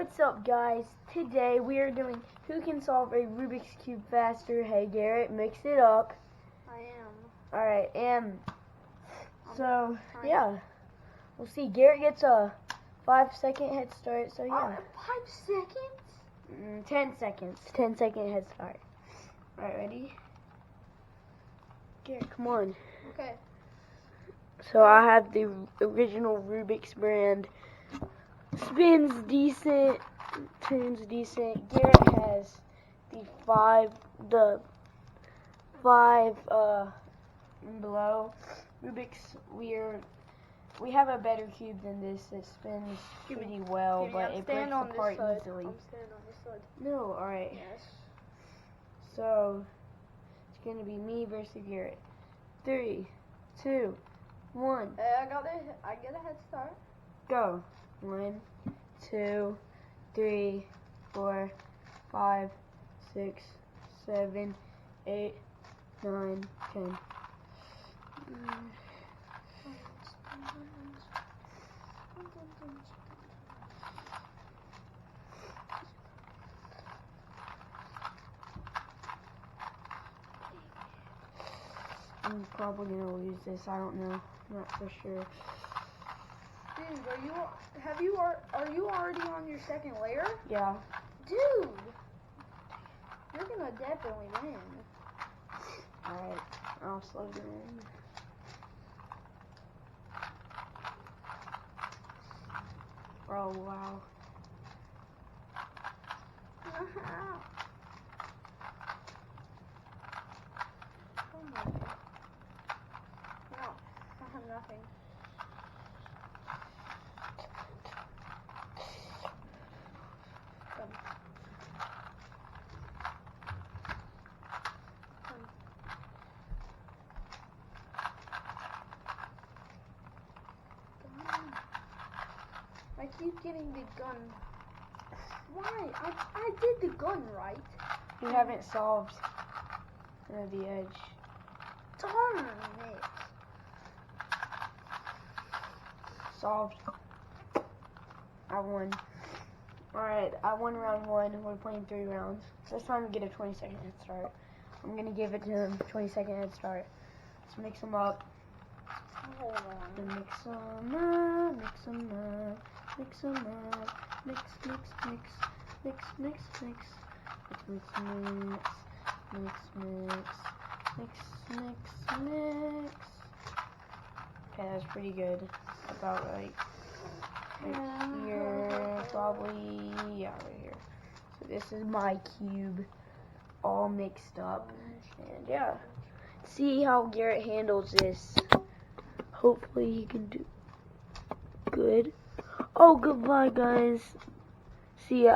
What's up, guys? Today we are doing who can solve a Rubik's Cube faster. Hey Garrett, mix it up. I am. Alright, so yeah, we'll see. Garrett gets a 5-second head start, so yeah. 5 seconds? 10 seconds. 10-second head start. Alright, ready? Garrett, come on. Okay. So I have the original Rubik's brand. Spins decent, turns decent. Garrett has the five below. Rubik's, we have a better cube than this. It spins pretty well, but it breaks apart easily. I'm standing on this side. No, alright. Yes. So it's gonna be me versus Garrett. 3, 2, 1. I get a head start. Go. 1, 2, 3, 4, 5, 6, 7, 8, 9, 10. I'm probably gonna lose this. I don't know. Not for sure. Dude, are you already on your second layer? Yeah. Dude, you're gonna definitely win. Alright, I'll slow down. Oh wow. Oh my God. No, I have nothing. I keep getting the gun. Why? I did the gun right. You haven't solved the edge. Darn it. Solved. I won. Alright, I won round 1. We're playing 3 rounds. So it's time to get a 20-second head start. I'm gonna give it to him. 20-second head start. Let's mix them up. Hold on. Mix them up. Mix them up. Mix them up. Mix, mix, mix. Mix, mix, mix. Mix, mix, mix, mix. Mix, mix, mix. Okay, that's pretty good. About right here, probably, yeah, right here. So this is my cube, all mixed up, and yeah. See how Garrett handles this. Hopefully he can do good. Oh, goodbye, guys. See ya.